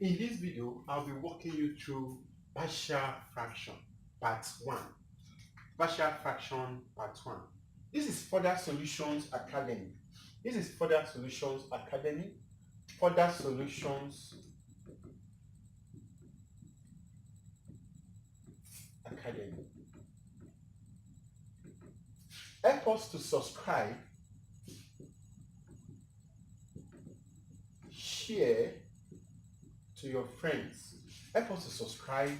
In this video, I'll be walking you through partial fraction, part 1. Partial fraction, part 1. This is Further Solutions Academy. This is Further Solutions Academy. Further Solutions Academy. Help us to subscribe, share to your friends. Help us to subscribe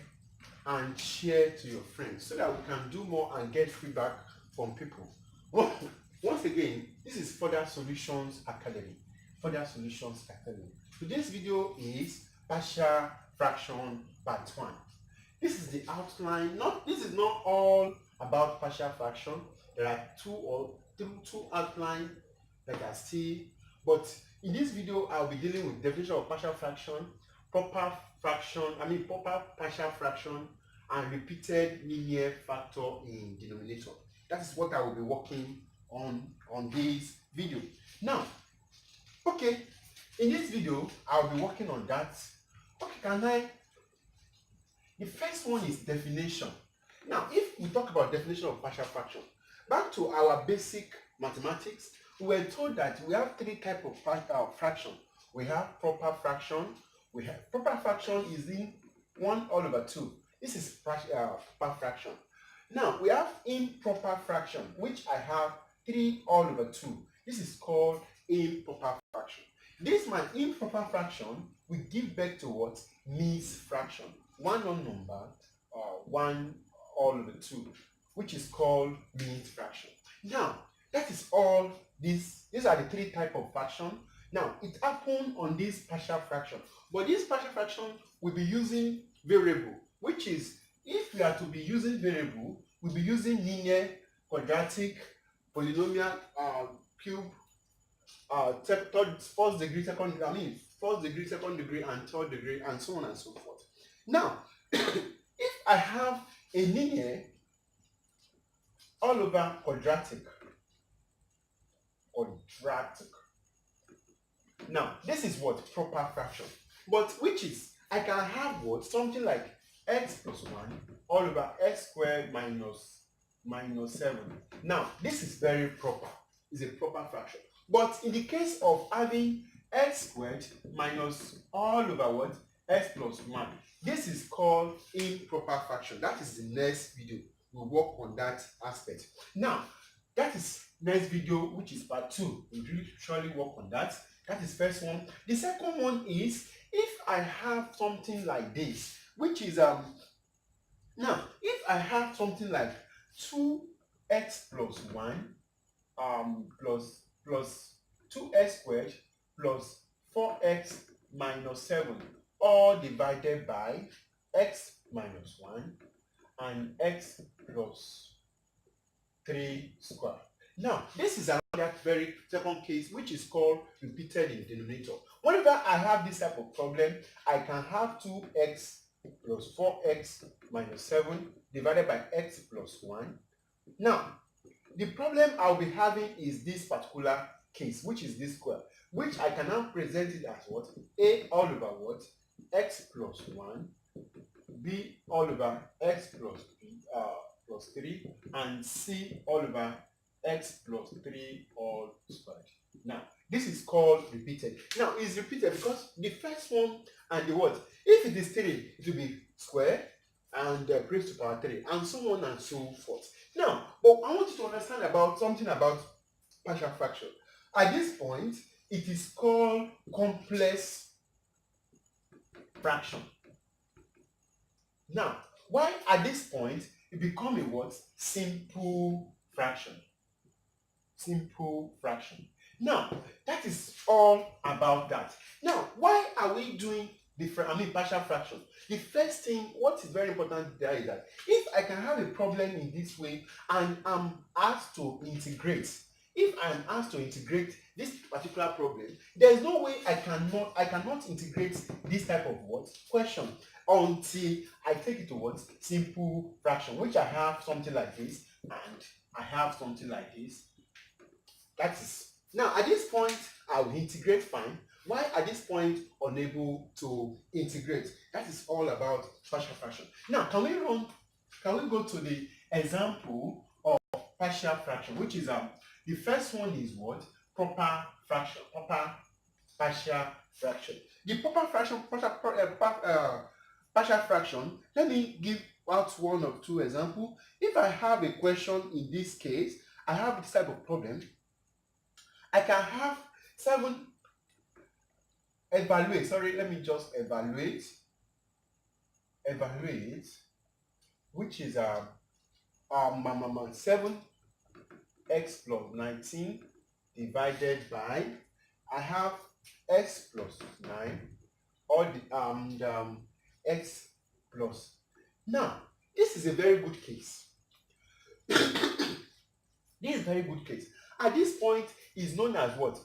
and share to your friends so that we can do more and get feedback from people. Once again, this is Further Solutions Academy. Further Solutions Academy. Today's video is partial fraction part 1. This is the outline. This is not all about partial fraction. There are two outlines that are still, but in this video I'll be dealing with definition of partial fraction, proper partial fraction, and repeated linear factor in denominator. That is what I will be working on this video. Now, okay, in this video I'll be working on that. Okay, the first one is definition. Now, if we talk about definition of partial fraction, back to our basic mathematics, we were told that we have three types of fraction. We have proper fraction. Proper fraction is in 1 all over 2. This is proper fraction. Now, we have improper fraction, which I have 3 all over 2. This is called improper fraction. This my improper fraction will give birth to what? Mixed fraction. One unnumbered, 1 all over 2, which is called mixed fraction. Now, that is all. These are the three types of fraction. Now, it happened on this partial fraction, but this partial fraction will be using variable, which is, if we are to be using variable, we'll be using linear, quadratic, polynomial, cube, first degree, second degree, and third degree, and so on and so forth. Now, if I have a linear all over quadratic. Now, this is what? Proper fraction. But which is, I can have what? Something like x plus 1 all over x squared minus 7. Now, this is very proper. It's a proper fraction. But in the case of having x squared minus all over what? X plus 1. This is called improper fraction. That is the next video. We'll work on that aspect. Now, that is next video, which is part 2. We'll really surely work on that. That is first one. The second one is, if I have something like this, which is now, if I have something like 2x plus 1 plus 2x squared plus 4x minus 7, all divided by x minus 1 and x plus 3 squared. Now, this is another very second case, which is called repeated in denominator. Whenever I have this type of problem, I can have 2x plus 4x minus 7 divided by x plus 1. Now, the problem I'll be having is this particular case, which is this square, which I can now present it as what? A all over what? X plus 1, b all over x plus 3, and c all over x plus 3 all squared. Now, this is called repeated. Now, it's repeated because the first one and the what? If it is 3, it will be square and raised to power 3, and so on and so forth. Now, but I want you to understand about something about partial fraction. At this point, it is called complex fraction. Now, why at this point it become a what? Simple fraction. Simple fraction. Now, that is all about that. Now, why are we doing partial fraction? The first thing, what is very important there is that if I can have a problem in this way and I'm asked to integrate, this particular problem, there is no way I cannot integrate this type of what? Question until I take it to what? Simple fraction, which I have something like this and I have something like this. That is, now at this point I will integrate fine, Why at this point unable to integrate? That is all about partial fraction. Now, can we go to the example of partial fraction, which is the first one is what? Proper fraction, proper partial fraction. The proper fraction, partial fraction, let me give out one or two examples. If I have a question in this case, I have this type of problem, I can have 7 evaluate, sorry, let me just evaluate, which is 7x plus 19 divided by, I have x plus 9 or the x plus. Now, this is a very good case. This is a very good case. At this point is known as what?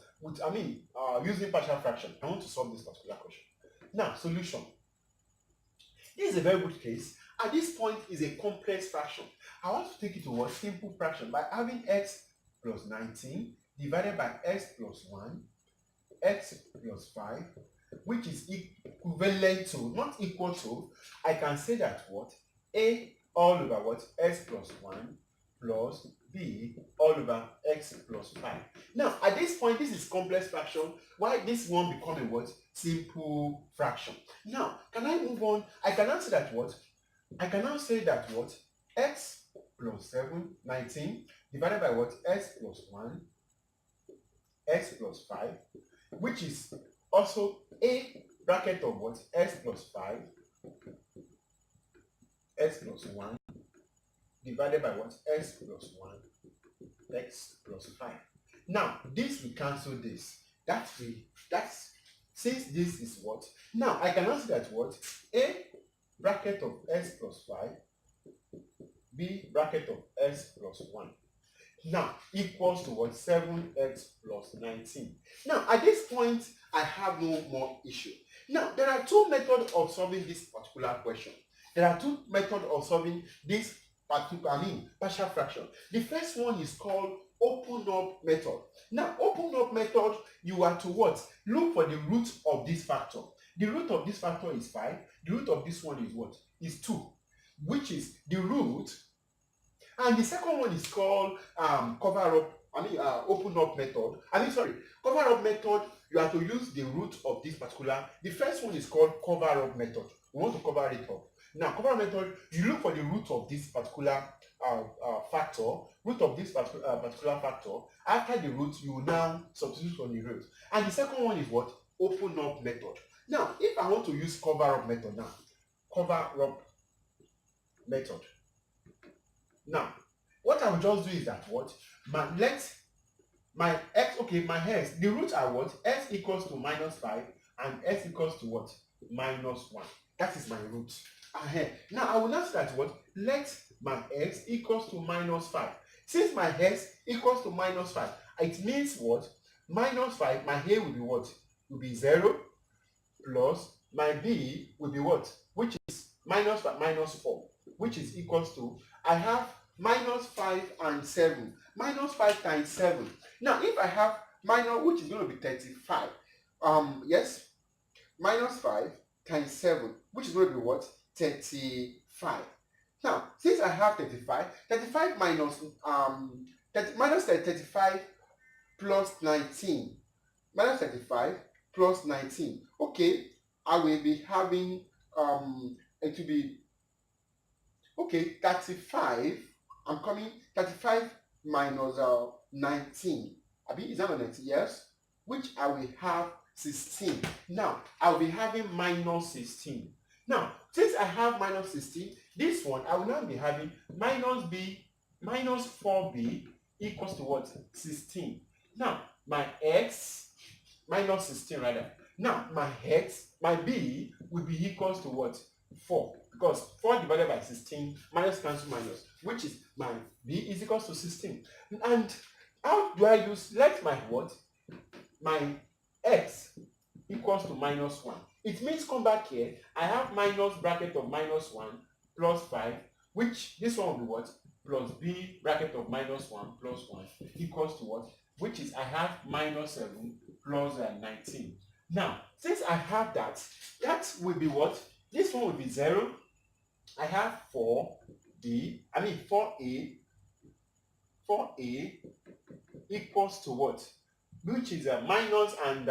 Using partial fraction. I want to solve this particular question. Now, solution. This is a very good case. At this point is a complex fraction. I want to take it to a simple fraction by having x plus 19 divided by x plus 1, x plus 5, which is equivalent to, not equal to, I can say that what? A all over what? X plus 1 plus b all over x plus 5. Now, at this point, this is complex fraction. Why this one become a what? Simple fraction. Now, can I move on? I can now say that what? I can now say that what? X plus 7, 19, divided by what? X plus 1, x plus 5, which is also a bracket of what? X plus 5, x plus 1, divided by what? X plus 1, x plus 5. Now, this will cancel this. That's since this is what? Now, I can answer that what? A bracket of x plus 5, b bracket of x plus 1. Now, equals to what? 7x plus 19. Now, at this point, I have no more issue. Now, there are two methods of solving this particular question. There are two methods of solving this partial fraction. The first one is called open up method. Now, open up method, you are to what? Look for the root of this factor. The root of this factor is 5. The root of this one is what? Is 2, which is the root. And the second one is called open up method. Cover up method, you have to use the root of this particular. The first one is called cover up method. We want to cover it up. Now, cover up method, you look for the root of this particular factor, root of this particular factor. After the root, you will now substitute on the root. And the second one is what? Open up method. Now, if I want to use cover up method now, cover up method. Now, what I will just do is that what? My x, the roots are what? X equals to minus 5 and x equals to what? Minus 1. That is my root. Now, I will now say that what? Let my x equals to minus 5. Since my x equals to minus 5, it means what? Minus 5, my a will be what? Will be 0 plus my b will be what? Which is minus 5 minus 4, which is equals to, I have minus 5 and 7. Minus 5 times 7. Now, if I have minus, which is going to be 35, minus 5 times 7, which is going to be what? 35. Now, since I have 35 minus 35 plus 19, minus 35 plus 19. Okay, I will be having it will be 35. I'm coming 35 minus 19. Is that 19? Yes. Which I will have 16. Now, I will be having minus 16. Now, since I have minus 16, this one I will now be having minus 4b equals to what? 16. Now, my x minus 16 rather. Now, my b will be equals to what? 4. Because 4 divided by 16 minus cancel minus, which is my b is equals to 16. And how do I use, let my what? My x equals to minus 1. It means come back here, I have minus bracket of minus 1 plus 5, which this one will be what? Plus b bracket of minus 1 plus 1 equals to what? Which is I have minus 7 plus 19. Now, since I have that, that will be what? This one will be 0. I have 4a equals to what? Which is minus and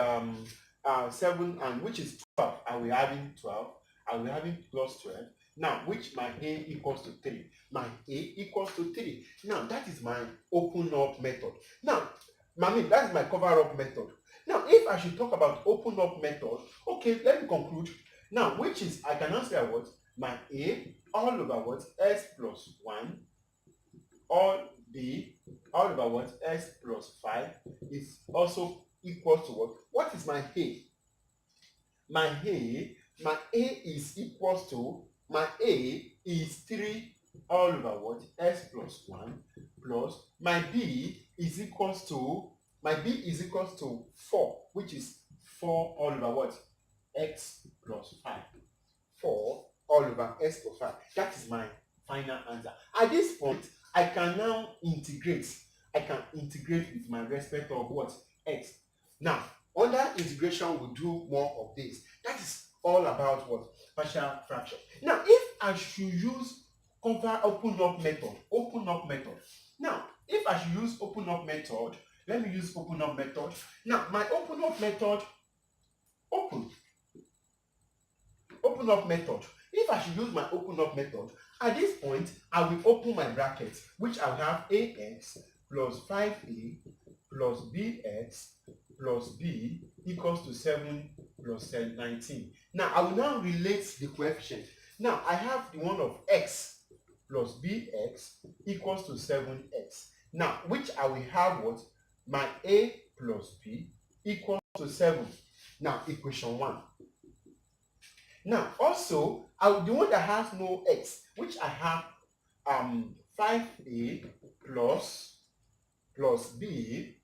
7, and which is 12. Are we having 12? Are we having plus 12? Now, which my a equals to 3. My a equals to 3. Now, that is my open up method. Now, that is my cover up method. Now, if I should talk about open up method, okay, let me conclude. Now, which is, I can answer what? My a all over what? S plus 1 all b all over what? S plus 5 is also equal to what? What is my a? My a is equals to, my a is 3 all over what? S plus 1 plus my b is equals to, 4, which is 4 all over what? X plus 5. 4 all over S plus 5. That is my final answer. At this point, I can now integrate. I can integrate with my respect of what? X. Now, under integration, we'll do more of this. That is all about what? Partial fraction. Now, if I should use open up method. Now, if I should use open up method, let me use open up method. Now, my open up method, open up method. If I should use my open up method, at this point, I will open my bracket, which I will have ax plus 5a plus bx plus b equals to 7 plus 19. Now, I will now relate the coefficient. Now, I have the one of x plus bx equals to 7x. Now, which I will have what? My a plus b equals to 7. Now, equation 1. Now, also, the one that has no x, which I have 5a plus b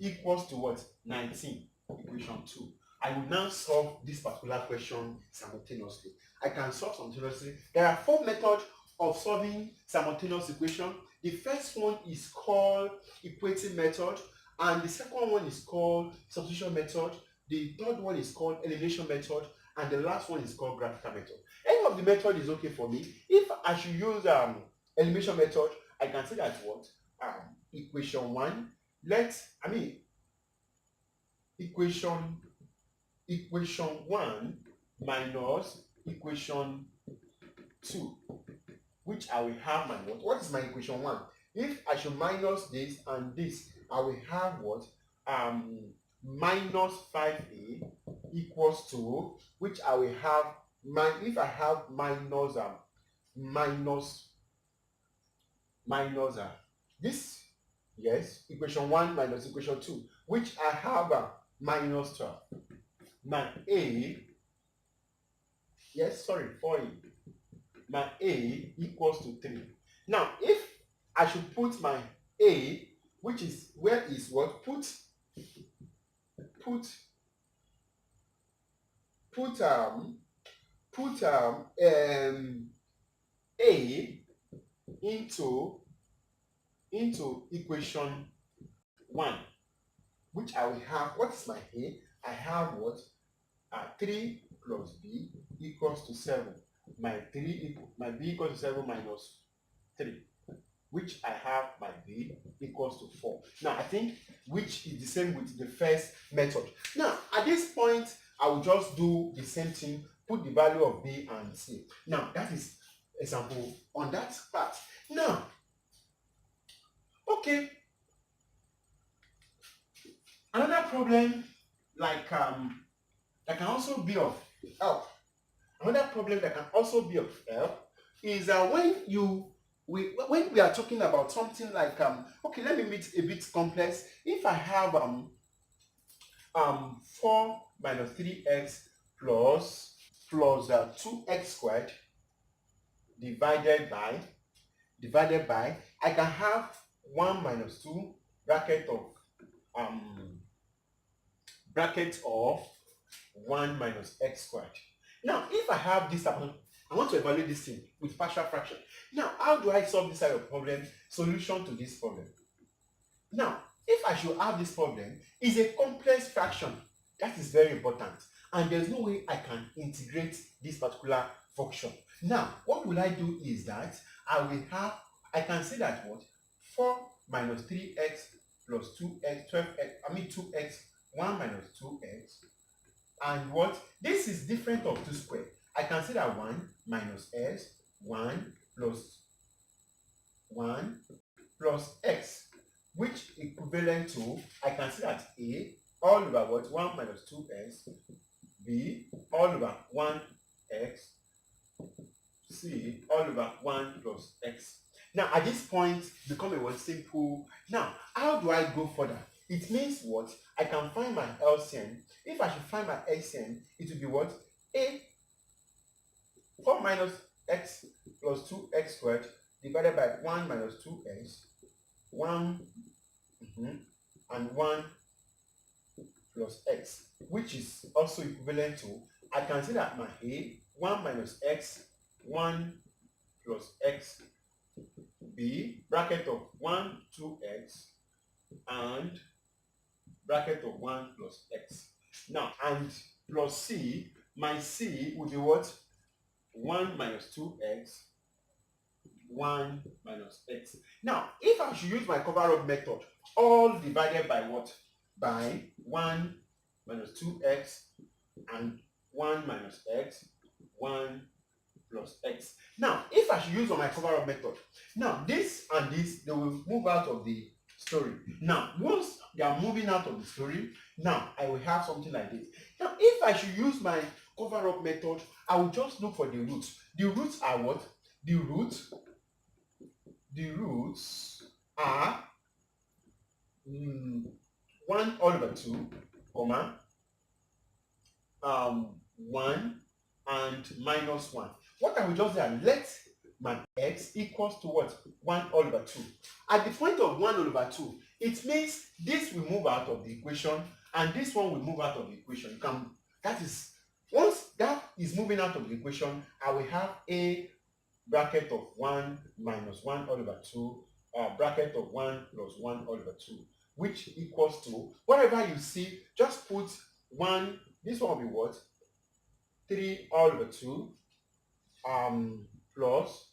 equals to what? 19, equation 2. I will now solve this particular question simultaneously. I can solve simultaneously. There are 4 methods of solving simultaneous equation. The first one is called equating method, and the second one is called substitution method. The third one is called elimination method, and the last one is called graphical method. Any of the method is okay for me. If I should use elimination method, I can say that what? Equation 1, equation 1 minus equation 2, which I will have my what? What is my equation 1? If I should minus this and this, I will have what? Minus 5a equals to, which I will have, if I have this, yes, equation 1 minus equation 2, which I have minus 12. My a, yes, sorry, 4a. My a equals to 3. Now, if I should put my a, which is, where is what? Put a into equation 1, which I will have, what is my a? I have what? 3 plus b equals to 7. My b equals to 7 minus 3, which I have my b equals to 4. Now, I think which is the same with the first method. Now, at this point, I will just do the same thing, put the value of b and c. Now, that is example on that part. Now, okay, another problem like that can also be of help. Another problem that can also be of help is when we are talking about something like okay, let me make it a bit complex. If I have 4 minus 3x plus 2x squared divided by I can have 1 minus 2 bracket of 1 minus x squared. Now, if I have this, I want to evaluate this thing with partial fraction. Now, how do I solve this type of problem? Solution to this problem. Now, if I should have this problem, is a complex fraction. That is very important. And there's no way I can integrate this particular function. Now, what will I do is that I can say that what? 4 minus 3x plus 2x, 12x, 2x, 1 minus 2x, and what? This is different of 2 squared. I can say that 1 minus s, 1 plus 1 plus x, which equivalent to, I can say that a all over what? 1 minus 2x, b all over 1x, c all over 1 plus x. Now, at this point, become a one simple. Now, how do I go further? It means what? I can find my LCM. If I should find my LCM, it will be what? A 4 minus x plus 2x squared divided by 1 minus 2x, 1 and 1 plus x, which is also equivalent to, I can say that my A, 1 minus x, 1 plus x, b, bracket of 1, 2x, and bracket of 1 plus x. Now, and plus c, my c would be what? 1 minus 2x, 1 minus x. Now, if I should use my cover-up method, all divided by what? By 1 minus 2x and 1 minus x, 1 plus x. Now, if I should use on my cover-up method, now this and this, they will move out of the story. Now, once they are moving out of the story, now I will have something like this. Now, if I should use my cover-up method, I will just look for the roots. The roots are what? The roots are 1 all over 2, comma, 1 and minus 1. What I will just say, let my x equals to what? 1 all over 2. At the point of 1 all over 2, it means this will move out of the equation and this one will move out of the equation. Once that is moving out of the equation, I will have a bracket of 1 minus 1 all over 2, bracket of 1 plus 1 all over 2, which equals to, whatever you see, just put 1, this one will be what? 3 all over 2, plus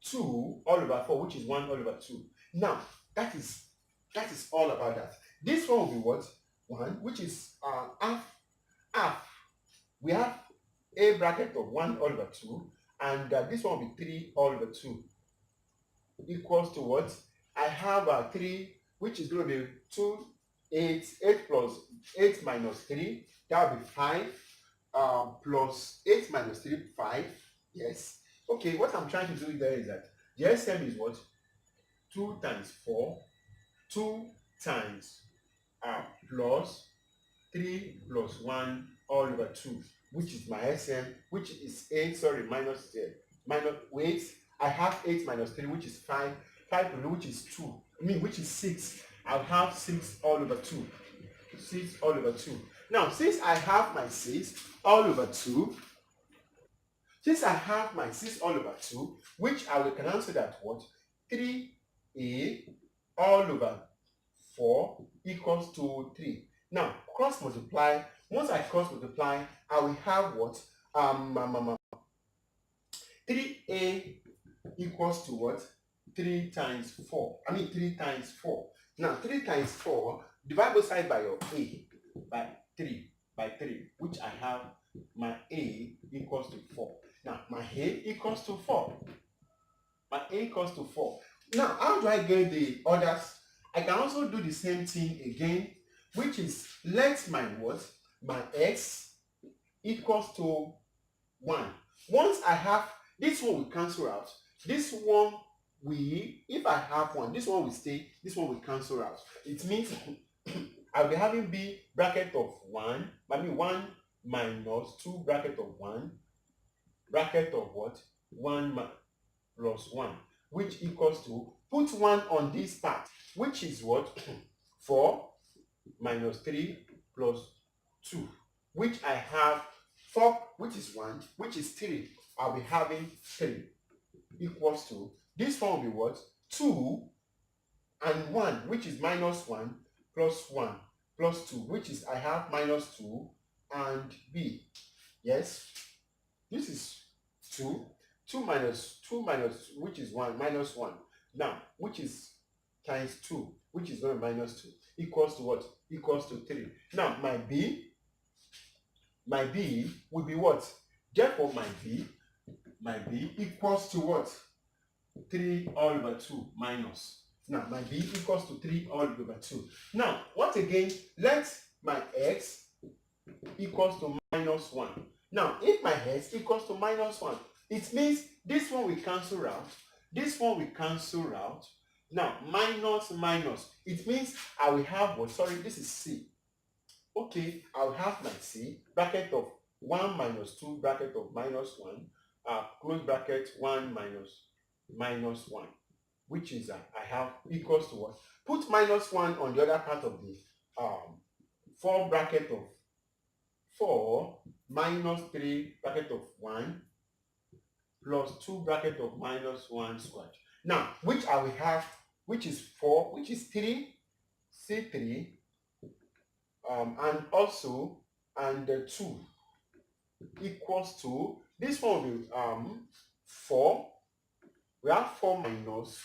2 all over 4, which is 1 all over 2. Now, that is all about that. This one will be what? 1, which is half. We have a bracket of 1 all over 2, and this one will be 3 all over 2, equals to what? I have 3, which is going to be 2, 8 plus 8 minus 3, that will be 5, plus 8 minus 3, 5, yes. Okay, what I'm trying to do there is that the LCM is what? 2 times 4, 2 times plus 3 plus 1 all over 2, which is my LCM, which is 8, sorry, minus wait, I have 8 minus 3, which is 5, 5 which is 2, which is 6. I'll have 6 all over 2. 6 all over 2. Now, since I have my 6 all over 2, which I will can answer that what? 3a all over 4 equals to 3. Now, cross multiply. Once I cross multiply, I will have what? 3a equals to what? 3 times 4. 3 times 4. Now, 3 times 4, divide both sides by your a, by 3, which I have my a equals to 4. Now, my a equals to 4. Now, how do I get the others? I can also do the same thing again, which is let my what? My x equals to 1. Once I have, this one will cancel out. This one if I have 1, this one will stay, this one will cancel out. It means I'll be having b bracket of 1, 1 minus 2 bracket of 1, bracket of what? 1 plus 1, which equals to, put 1 on this part, which is what? 4 minus 3 plus 2, which I have 4, which is 1, which is 3. I'll be having 3 equals to, this one will be what? 2 and 1, which is minus 1 plus 1 plus 2, which is I have minus 2 and b. Yes, this is 2. 2 minus 2 minus, which is 1, minus 1. Now, which is times 2, which is going to be minus 2, equals to what? Equals to 3. Now, my b will be what? Therefore, my b equals to what? 3 all over 2 minus. Now, my b equals to 3 all over 2. Now, once again, let my x equals to minus 1. Now, if my x equals to minus 1, it means this one will cancel out. This one will cancel out. Now, minus, minus. It means I will have what? Sorry, this is c. Okay, I'll have my c, bracket of 1 minus 2, bracket of minus 1, close bracket 1 minus 1, which is I have equals to what? Put minus 1 on the other part of the 4 bracket of 4 minus 3 bracket of 1 plus 2 bracket of minus 1 squared. Now, which I will have, which is 4, which is 3, C3, and also, and 2 equals to, this one will be 4. We have 4 minus,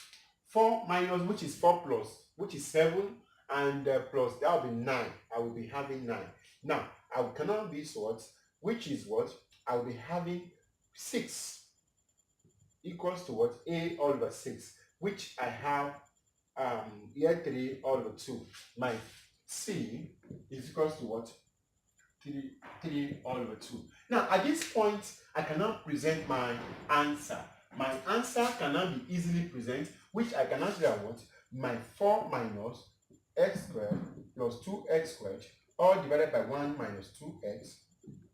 which is 4 plus, which is 7, and plus, that will be 9. I will be having 9. Now, I can now be what? Which is what? I will be having 6 equals to what? A all over 6, which I have here 3 all over 2. My c is equals to what? 3 all over 2. Now, at this point, I cannot present my answer. My answer cannot be easily presented, which I can answer what? My 4 minus x squared plus 2x squared, all divided by 1 minus 2x,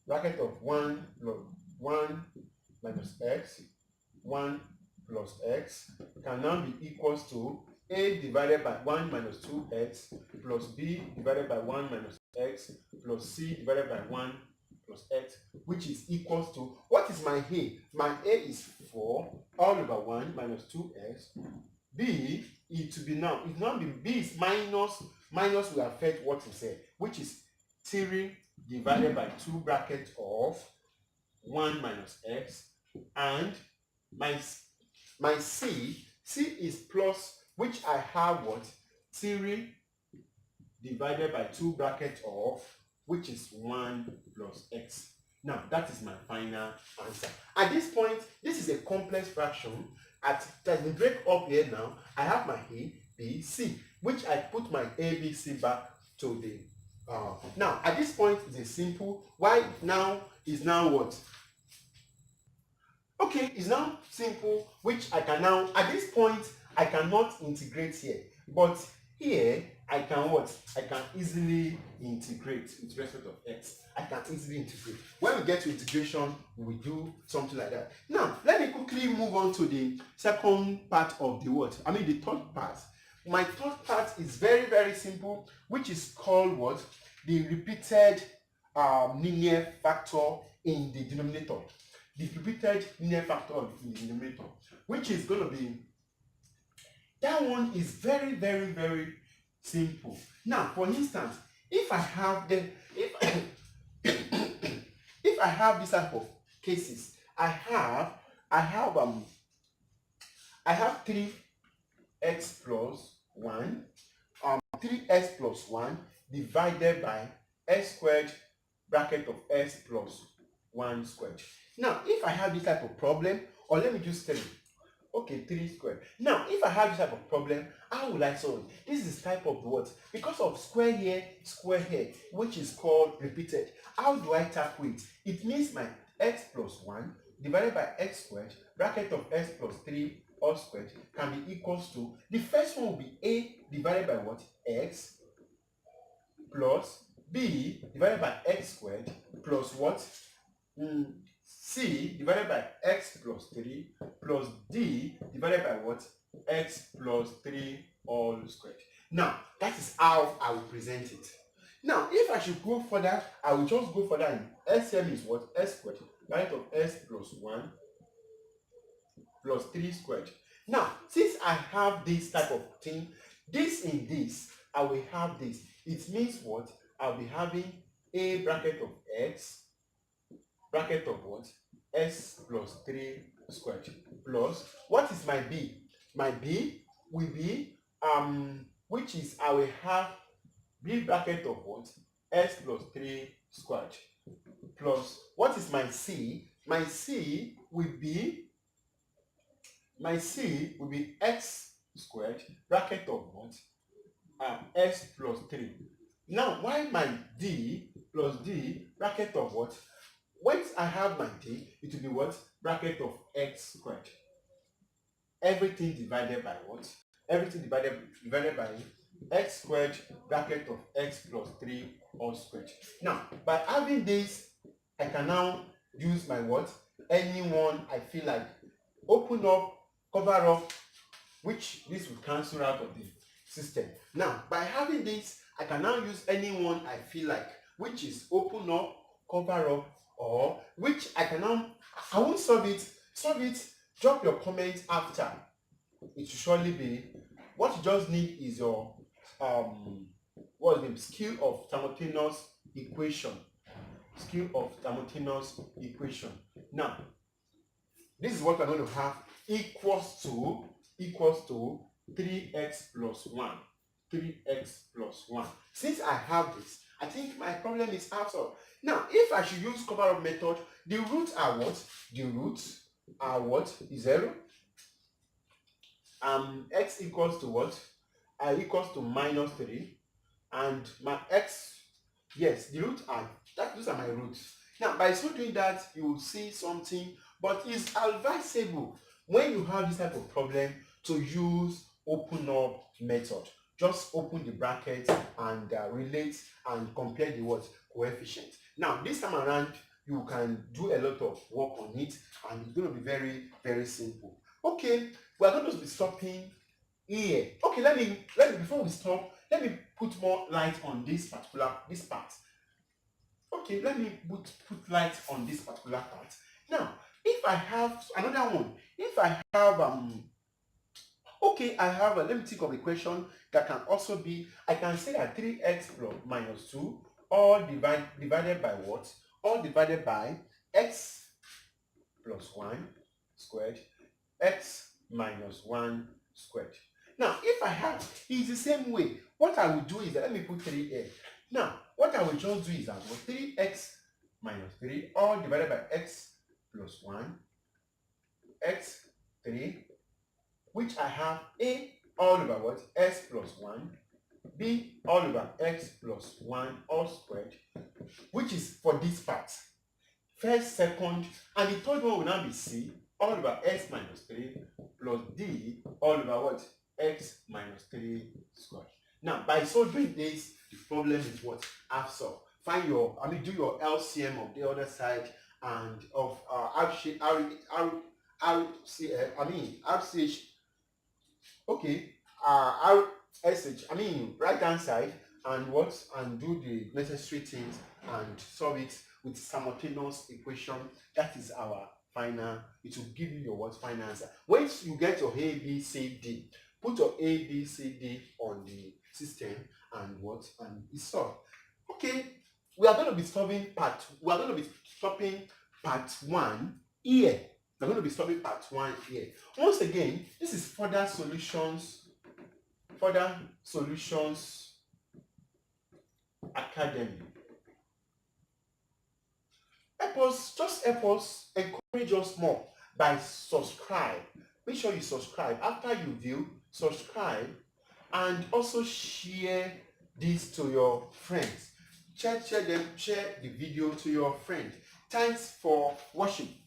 bracket of 1 plus 1 minus x, 1 plus x, can now be equals to a divided by 1 minus 2x plus b divided by 1 minus x plus c divided by 1 plus x, which is equals to, what is my a? My a is 4 all over 1 minus 2x. B, it will be now, it now be, b is minus will affect what we say, which is 3 divided by 2 bracket of 1 minus x, and my c is plus, which I have what? 3 divided by 2 bracket of, which is 1 plus x. Now, that is my final answer. At this point, this is a complex fraction. At the break up here now, I have my a, b, c, which I put my a, b, c back to the now at this point it's a simple. Why now is now what? Okay, it's now simple, which I can now, at this point I cannot integrate here, but here I can what? I can easily integrate with respect of x. I can easily integrate. When we get to integration, we do something like that. Now, let me quickly move on to the second part of the what? I mean the third part. My third part is very, very simple, which is called what? The repeated linear factor in the denominator. The repeated linear factor in the denominator, which is going to be, that one is very, very, very simple. Now, for instance, if I have the, if I have this type of cases, I have 3x plus 1, 3x plus 1 divided by x squared bracket of x plus 1 squared. Now, if I have this type of problem, or let me just tell you, okay, 3 squared. Now, if I have this type of problem, how will I solve it? This is type of what? Because of square here, which is called repeated. How do I tackle it? It means my x plus 1 divided by x squared, bracket of x plus 3 all squared, can be equals to, the first one will be a divided by what? X plus b divided by x squared plus what? C divided by x plus 3 plus d divided by what? X plus 3 all squared. Now, that is how I will present it. Now, if I should go further, I will just go further in SCM is what? S squared, divided of s plus 1 plus 3 squared. Now, since I have this type of thing, this in this, I will have this. It means what? I'll be having a bracket of x, bracket of what? S plus 3 squared, plus, what is my b? My b will be, which is, I will have b bracket of what? S plus 3 squared, plus, what is my c? My c will be, x squared, bracket of what? S plus 3. Now, why my d plus d, bracket of what? Once I have my d, it will be what? Bracket of x squared. Everything divided by what? Everything divided by x squared, bracket of x plus 3 all squared. Now, by having this, I can now use my what? Anyone I feel like. Open up, cover up, which this will cancel out of the system. Now, by having this, I can now use anyone I feel like, which is open up, cover up, or which I can now, I won't solve it, drop your comment after. It should surely be, what you just need is your, skill of simultaneous equation. Skill of simultaneous equation. Now, this is what we're going to have, equals to 3x plus 1. 3x plus 1. Since I have this, I think my problem is half solved. Now, if I should use cover up method, the roots are what? The roots are what? 0. X equals to what? Equals to minus 3. And my x, yes, the roots are, those are my roots. Now, by so doing that, you will see something, but it's advisable when you have this type of problem to use open up method. Just open the bracket and relate and compare the what? Coefficient. Now, this time around, you can do a lot of work on it, and it's going to be very, very simple. Okay, we're going to be stopping here. Okay, let me before we stop, let me put more light on this part. Okay, let me put light on this particular part. Now, if I have another one, if I have okay, I have let me think of a question that can also be, I can say that 3x plus minus 2 all divided by what? All divided by x plus 1 squared, x minus 1 squared. Now, if I have, it's the same way. What I will do is that, let me put 3a. Now, what I will just do is that 3x minus 3 all divided by x plus 1, x 3, which I have a all over what? S plus 1, b all over x plus 1 all squared, which is for this part. First, second, and the third one will now be c all over s minus 3 plus d all over what? X minus 3 squared. Now, by so doing this, the problem is what? Half solved. Find your, do your LCM of the other side and of RCH, okay, RSH, right hand side, and what? And do the necessary things and solve it with simultaneous equation. That is our final, it will give you your what? Final answer. Once you get your A, B, C, D, put your A, B, C, D on the system and what? And it's solved. Okay, we are going to be stopping part 1 here. We're going to be stopping part 1 here. Once again, this is further solutions academy. Help us, encourage us more by subscribe. Make sure you subscribe. After you view, subscribe, and also share this to your friends. Share the video to your friends. Thanks for watching.